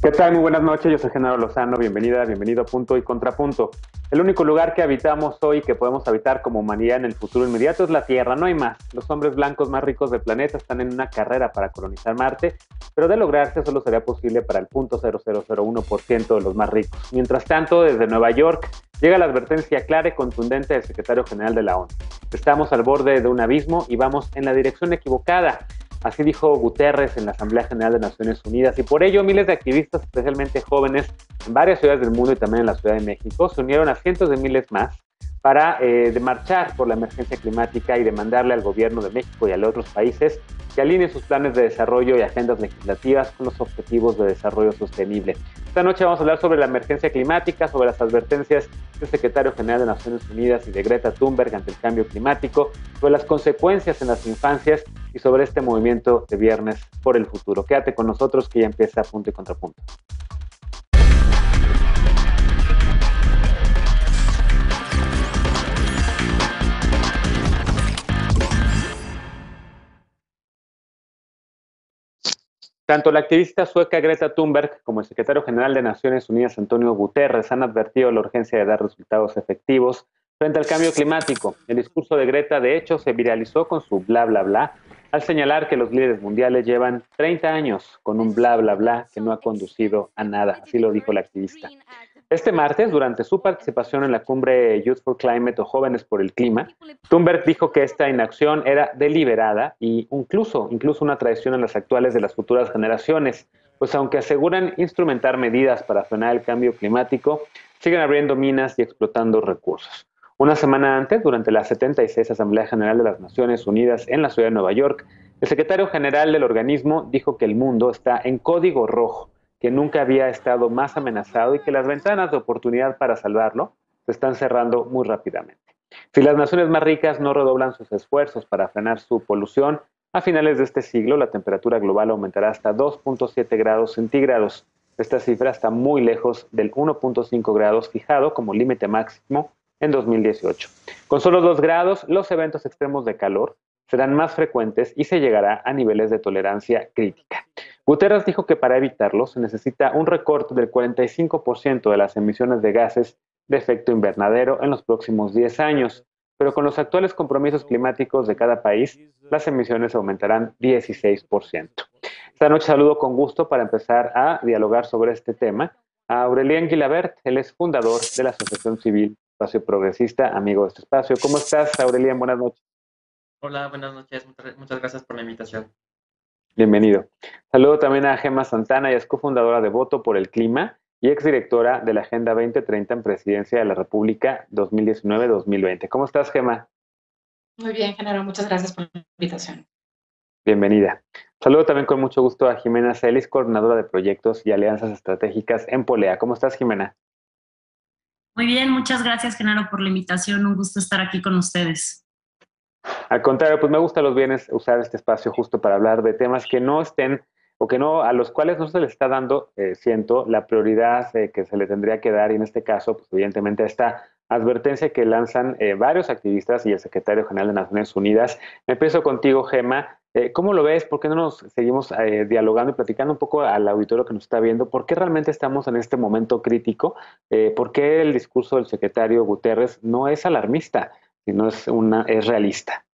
¿Qué tal? Muy buenas noches, yo soy Genaro Lozano, bienvenida, bienvenido a Punto y Contrapunto. El único lugar que habitamos hoy, que podemos habitar como humanidad en el futuro inmediato es la Tierra, no hay más. Los hombres blancos más ricos del planeta están en una carrera para colonizar Marte, pero de lograrse solo sería posible para el 0.0001% de los más ricos. Mientras tanto, desde Nueva York llega la advertencia clara y contundente del secretario general de la ONU. Estamos al borde de un abismo y vamos en la dirección equivocada. Así dijo Guterres en la Asamblea General de Naciones Unidas, y por ello miles de activistas, especialmente jóvenes, en varias ciudades del mundo y también en la Ciudad de México, se unieron a cientos de miles más para marchar por la emergencia climática y demandarle al gobierno de México y a los otros países que alineen sus planes de desarrollo y agendas legislativas con los objetivos de desarrollo sostenible. Esta noche vamos a hablar sobre la emergencia climática, sobre las advertencias del secretario general de Naciones Unidas y de Greta Thunberg ante el cambio climático, sobre las consecuencias en las infancias y sobre este movimiento de Viernes por el Futuro. Quédate con nosotros que ya empieza Punto y Contrapunto. Tanto la activista sueca Greta Thunberg como el secretario general de Naciones Unidas Antonio Guterres han advertido la urgencia de dar resultados efectivos frente al cambio climático. El discurso de Greta, de hecho, se viralizó con su bla bla bla al señalar que los líderes mundiales llevan 30 años con un bla bla bla que no ha conducido a nada, así lo dijo la activista. Este martes, durante su participación en la cumbre Youth for Climate o Jóvenes por el Clima, Thunberg dijo que esta inacción era deliberada y incluso una traición a las actuales de las futuras generaciones, pues aunque aseguran instrumentar medidas para frenar el cambio climático, siguen abriendo minas y explotando recursos. Una semana antes, durante la 76 Asamblea General de las Naciones Unidas en la ciudad de Nueva York, el secretario general del organismo dijo que el mundo está en código rojo, que nunca había estado más amenazado y que las ventanas de oportunidad para salvarlo se están cerrando muy rápidamente. Si las naciones más ricas no redoblan sus esfuerzos para frenar su polución, a finales de este siglo la temperatura global aumentará hasta 2.7 grados centígrados. Esta cifra está muy lejos del 1.5 grados fijado como límite máximo en 2018. Con solo 2 grados, los eventos extremos de calor serán más frecuentes y se llegará a niveles de tolerancia crítica. Guterres dijo que para evitarlo se necesita un recorte del 45% de las emisiones de gases de efecto invernadero en los próximos 10 años, pero con los actuales compromisos climáticos de cada país, las emisiones aumentarán 16%. Esta noche saludo con gusto para empezar a dialogar sobre este tema a Aurelien Guilabert, él es fundador de la Asociación Civil Espacio Progresista, amigo de este espacio. ¿Cómo estás, Aurelien? Buenas noches. Hola, buenas noches. Muchas gracias por la invitación. Bienvenido. Saludo también a Gema Santana, ella es cofundadora de Voto por el Clima y exdirectora de la Agenda 2030 en Presidencia de la República 2019-2020. ¿Cómo estás, Gema? Muy bien, Genaro. Muchas gracias por la invitación. Bienvenida. Saludo también con mucho gusto a Jimena Celis, coordinadora de proyectos y alianzas estratégicas en Polea. ¿Cómo estás, Jimena? Muy bien, muchas gracias, Genaro, por la invitación. Un gusto estar aquí con ustedes. Al contrario, pues me gusta los bienes usar este espacio justo para hablar de temas que no estén o que no, a los cuales no se les está dando, siento, la prioridad que se le tendría que dar, y en este caso, pues evidentemente esta advertencia que lanzan varios activistas y el secretario general de Naciones Unidas. Empiezo contigo, Gema. ¿Cómo lo ves? ¿Por qué no nos seguimos dialogando y platicando un poco al auditorio que nos está viendo? ¿Por qué realmente estamos en este momento crítico? ¿Por qué el discurso del secretario Guterres no es alarmista, sino es realista?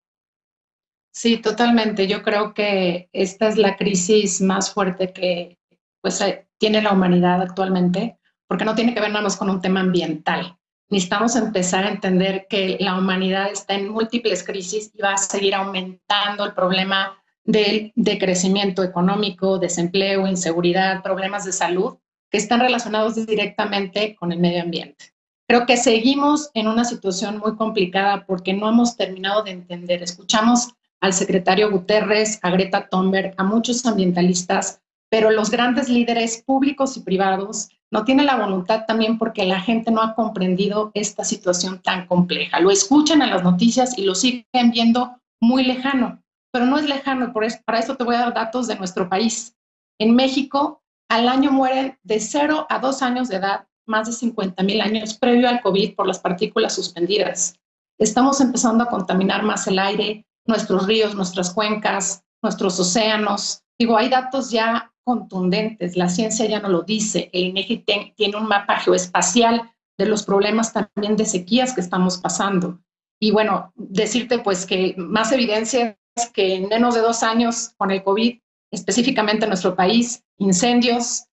Sí, totalmente. Yo creo que esta es la crisis más fuerte que pues, tiene la humanidad actualmente, porque no tiene que ver nada más con un tema ambiental. Necesitamos empezar a entender que la humanidad está en múltiples crisis y va a seguir aumentando el problema de crecimiento económico, desempleo, inseguridad, problemas de salud, que están relacionados directamente con el medio ambiente. Creo que seguimos en una situación muy complicada porque no hemos terminado de entender. Escuchamos al secretario Guterres, a Greta Thunberg, a muchos ambientalistas, pero los grandes líderes públicos y privados no tienen la voluntad también porque la gente no ha comprendido esta situación tan compleja. Lo escuchan en las noticias y lo siguen viendo muy lejano, pero no es lejano. Para eso te voy a dar datos de nuestro país. En México, al año mueren de 0 a 2 años de edad más de 50,000 años previo al COVID por las partículas suspendidas. Estamos empezando a contaminar más el aire, nuestros ríos, nuestras cuencas, nuestros océanos. Digo, hay datos ya contundentes, la ciencia ya no lo dice, el INEGI tiene un mapa geoespacial de los problemas también de sequías que estamos pasando. Y bueno, decirte pues que más evidencias que en menos de 2 años con el COVID, específicamente en nuestro país, incendios,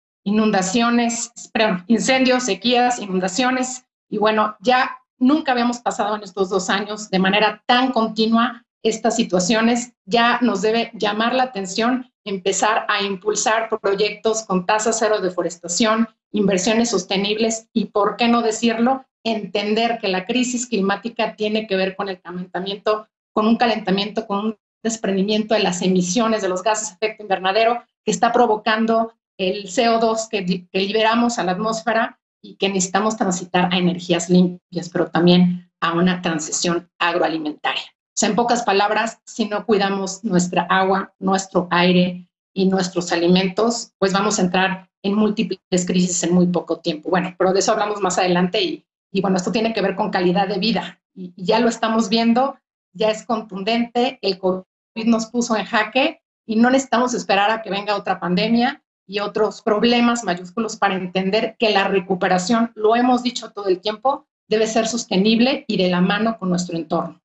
sequías, inundaciones, y bueno, ya nunca habíamos pasado en estos 2 años de manera tan continua estas situaciones. Ya nos debe llamar la atención empezar a impulsar proyectos con tasa cero de deforestación, inversiones sostenibles y, por qué no decirlo, entender que la crisis climática tiene que ver con el calentamiento, con un desprendimiento de las emisiones de los gases de efecto invernadero que está provocando el CO2 que liberamos a la atmósfera y que necesitamos transitar a energías limpias, pero también a una transición agroalimentaria. O sea, en pocas palabras, si no cuidamos nuestra agua, nuestro aire y nuestros alimentos, pues vamos a entrar en múltiples crisis en muy poco tiempo. Bueno, pero de eso hablamos más adelante y bueno, esto tiene que ver con calidad de vida y ya lo estamos viendo, ya es contundente, el COVID nos puso en jaque y no necesitamos esperar a que venga otra pandemia y otros problemas mayúsculos para entender que la recuperación, lo hemos dicho todo el tiempo, debe ser sostenible y de la mano con nuestro entorno.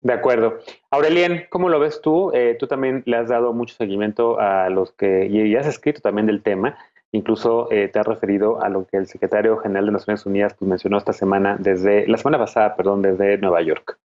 De acuerdo. Aurelien, ¿cómo lo ves tú? Tú también le has dado mucho seguimiento a los que, y has escrito también del tema, incluso te has referido a lo que el secretario general de Naciones Unidas pues, mencionó la semana pasada, desde Nueva York.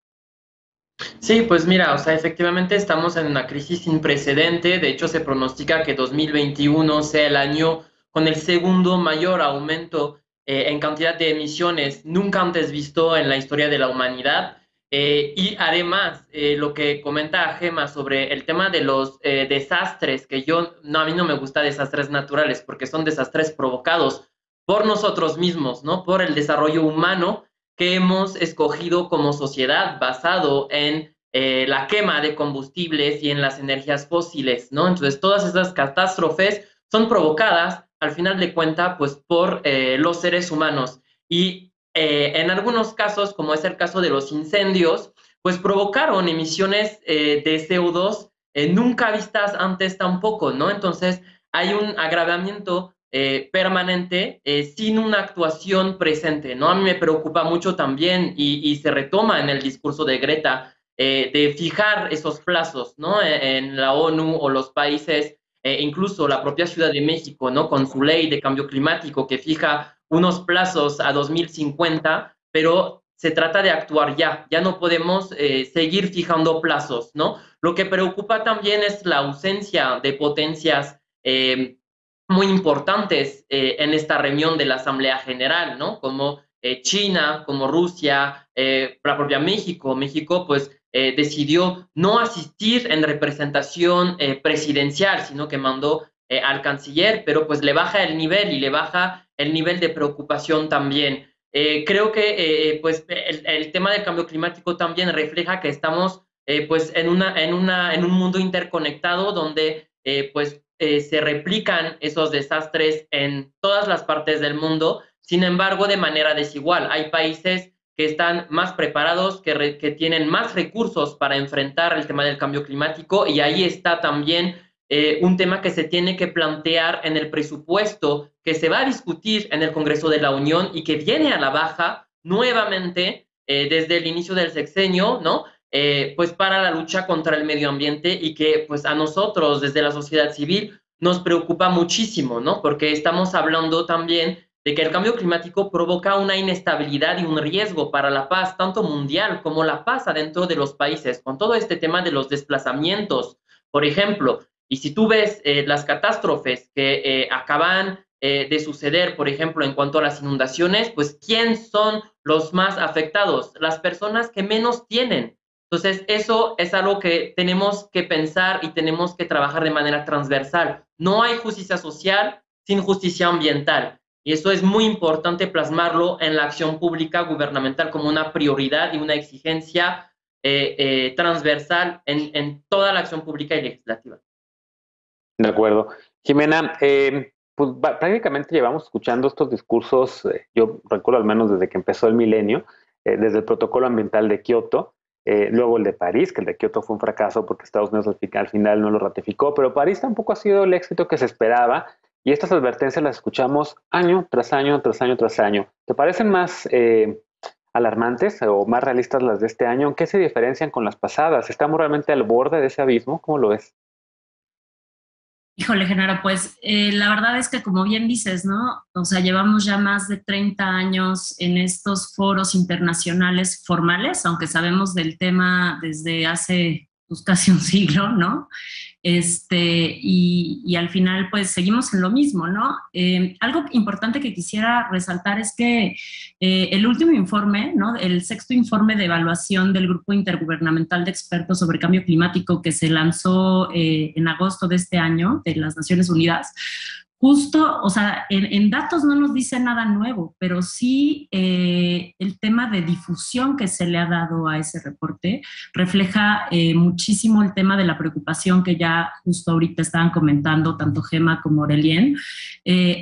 Sí, pues mira, o sea, efectivamente estamos en una crisis sin precedente. De hecho, se pronostica que 2021 sea el año con el segundo mayor aumento en cantidad de emisiones nunca antes visto en la historia de la humanidad. Y además, lo que comenta Gema sobre el tema de los desastres, que a mí no me gusta desastres naturales porque son desastres provocados por nosotros mismos, ¿no? Por el desarrollo humano que hemos escogido como sociedad basado en la quema de combustibles y en las energías fósiles, ¿no? Entonces, todas esas catástrofes son provocadas, al final de cuentas, pues por los seres humanos. Y en algunos casos, como es el caso de los incendios, pues provocaron emisiones de CO2 nunca vistas antes tampoco, ¿no? Entonces, hay un agravamiento permanente sin una actuación presente, ¿no? A mí me preocupa mucho también y se retoma en el discurso de Greta de fijar esos plazos, ¿no? En la ONU o los países, incluso la propia Ciudad de México, ¿no? Con su ley de cambio climático que fija unos plazos a 2050, pero se trata de actuar ya no podemos seguir fijando plazos, ¿no? Lo que preocupa también es la ausencia de potencias muy importantes en esta reunión de la Asamblea General, ¿no? Como China, como Rusia, la propia México. México, pues, decidió no asistir en representación presidencial, sino que mandó al canciller, pero pues le baja el nivel y le baja el nivel de preocupación también. Creo que pues el tema del cambio climático también refleja que estamos pues en un mundo interconectado donde pues se replican esos desastres en todas las partes del mundo, sin embargo, de manera desigual. Hay países que están más preparados, que tienen más recursos para enfrentar el tema del cambio climático, y ahí está también un tema que se tiene que plantear en el presupuesto que se va a discutir en el Congreso de la Unión y que viene a la baja nuevamente desde el inicio del sexenio, ¿no? Pues para la lucha contra el medio ambiente, y que pues a nosotros desde la sociedad civil nos preocupa muchísimo, ¿no? Porque estamos hablando también de que el cambio climático provoca una inestabilidad y un riesgo para la paz, tanto mundial como la paz adentro de los países, con todo este tema de los desplazamientos, por ejemplo. Y si tú ves las catástrofes que acaban de suceder, por ejemplo, en cuanto a las inundaciones, pues ¿quién son los más afectados? Las personas que menos tienen. Entonces, eso es algo que tenemos que pensar y tenemos que trabajar de manera transversal. No hay justicia social sin justicia ambiental. Y eso es muy importante plasmarlo en la acción pública gubernamental como una prioridad y una exigencia transversal en toda la acción pública y legislativa. De acuerdo. Jimena, pues prácticamente llevamos escuchando estos discursos, yo recuerdo al menos desde que empezó el milenio, desde el protocolo ambiental de Kioto, luego el de París, que el de Kioto fue un fracaso porque Estados Unidos al final no lo ratificó, pero París tampoco ha sido el éxito que se esperaba, y estas advertencias las escuchamos año tras año, tras año, tras año. ¿Te parecen más alarmantes o más realistas las de este año? ¿En qué se diferencian con las pasadas? ¿Estamos realmente al borde de ese abismo? ¿Cómo lo ves? Híjole, Genaro, pues la verdad es que como bien dices, ¿no? O sea, llevamos ya más de 30 años en estos foros internacionales formales, aunque sabemos del tema desde hace pues, casi un siglo, ¿no? Y al final pues seguimos en lo mismo, ¿no? Algo importante que quisiera resaltar es que el último informe, ¿no? El sexto informe de evaluación del Grupo Intergubernamental de Expertos sobre Cambio Climático que se lanzó en agosto de este año de las Naciones Unidas, justo, o sea, en datos no nos dice nada nuevo, pero sí el tema de difusión que se le ha dado a ese reporte refleja muchísimo el tema de la preocupación que ya justo ahorita estaban comentando tanto Gema como Aurelien.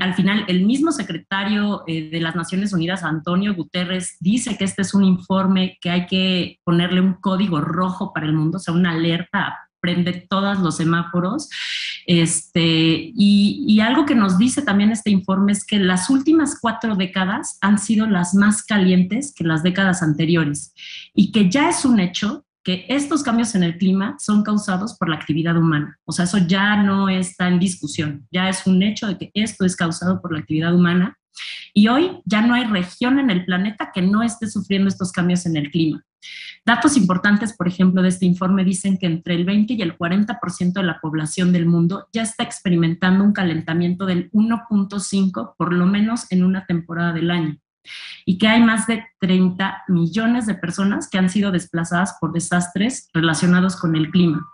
Al final, el mismo secretario de las Naciones Unidas, Antonio Guterres, dice que este es un informe que hay que ponerle un código rojo para el mundo, o sea, una alerta, prende todos los semáforos. Y algo que nos dice también este informe es que las últimas 4 décadas han sido las más calientes que las décadas anteriores y que ya es un hecho que estos cambios en el clima son causados por la actividad humana. O sea, eso ya no está en discusión, ya es un hecho de que esto es causado por la actividad humana y hoy ya no hay región en el planeta que no esté sufriendo estos cambios en el clima. Datos importantes, por ejemplo, de este informe dicen que entre el 20 y el 40% de la población del mundo ya está experimentando un calentamiento del 1.5, por lo menos en una temporada del año, y que hay más de 30 millones de personas que han sido desplazadas por desastres relacionados con el clima.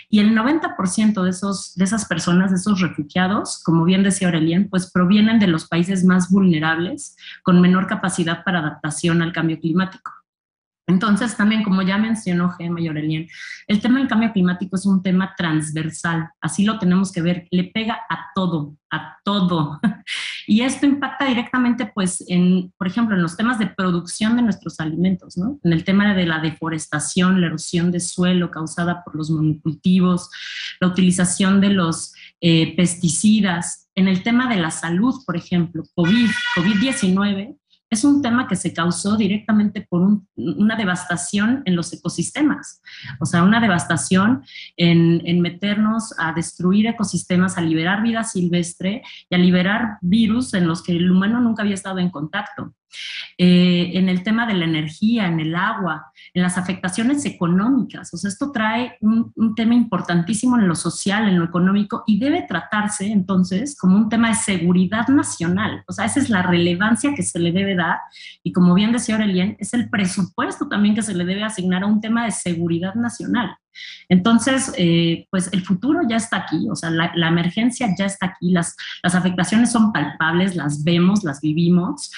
Y el 90% de esas personas, de esos refugiados, como bien decía Aurelien, pues provienen de los países más vulnerables, con menor capacidad para adaptación al cambio climático. Entonces, también, como ya mencionó Gema y Aurelien, el tema del cambio climático es un tema transversal, así lo tenemos que ver, le pega a todo, a todo. Y esto impacta directamente, pues, por ejemplo, en los temas de producción de nuestros alimentos, ¿no? En el tema de la deforestación, la erosión de suelo causada por los monocultivos, la utilización de los pesticidas, en el tema de la salud, por ejemplo, COVID-19, es un tema que se causó directamente por una devastación en los ecosistemas, o sea, una devastación en meternos a destruir ecosistemas, a liberar vida silvestre y a liberar virus en los que el humano nunca había estado en contacto. En el tema de la energía, en el agua, en las afectaciones económicas. O sea, esto trae un tema importantísimo en lo social, en lo económico, y debe tratarse entonces como un tema de seguridad nacional. O sea, esa es la relevancia que se le debe dar, y como bien decía Aurelien, es el presupuesto también que se le debe asignar a un tema de seguridad nacional. Entonces, pues el futuro ya está aquí, o sea, la emergencia ya está aquí, las afectaciones son palpables, las vemos, las vivimos,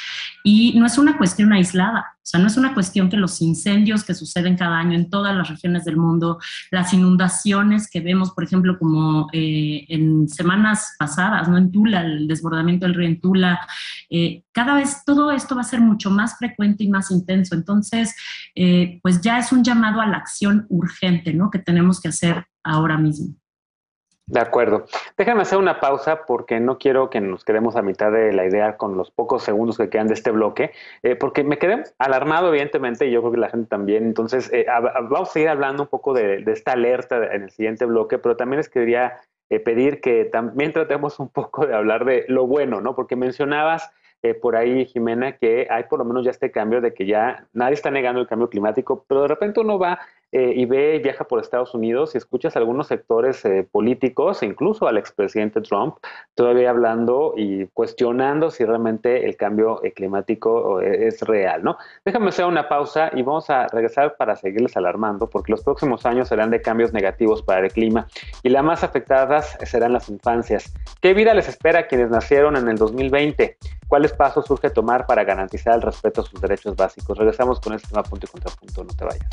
y no es una cuestión aislada. O sea, no es una cuestión que los incendios que suceden cada año en todas las regiones del mundo, las inundaciones que vemos, por ejemplo, como en semanas pasadas, ¿no? En Tula, el desbordamiento del río en Tula, cada vez todo esto va a ser mucho más frecuente y más intenso. Entonces, pues ya es un llamado a la acción urgente, ¿no? Que tenemos que hacer ahora mismo. De acuerdo. Déjame hacer una pausa porque no quiero que nos quedemos a mitad de la idea con los pocos segundos que quedan de este bloque, porque me quedé alarmado, evidentemente, y yo creo que la gente también. Entonces, vamos a seguir hablando un poco de esta alerta en el siguiente bloque, pero también les quería pedir que también tratemos un poco de hablar de lo bueno, ¿no? Porque mencionabas por ahí, Jimena, que hay por lo menos ya este cambio de que ya nadie está negando el cambio climático, pero de repente uno va y viaja por Estados Unidos y escuchas a algunos sectores políticos, incluso al expresidente Trump, todavía hablando y cuestionando si realmente el cambio climático es real, ¿no? Déjame hacer una pausa y vamos a regresar para seguirles alarmando, porque los próximos años serán de cambios negativos para el clima y las más afectadas serán las infancias. ¿Qué vida les espera a quienes nacieron en el 2020? ¿Cuáles pasos surge tomar para garantizar el respeto a sus derechos básicos? Regresamos con este tema Punto y Contrapunto, no te vayas.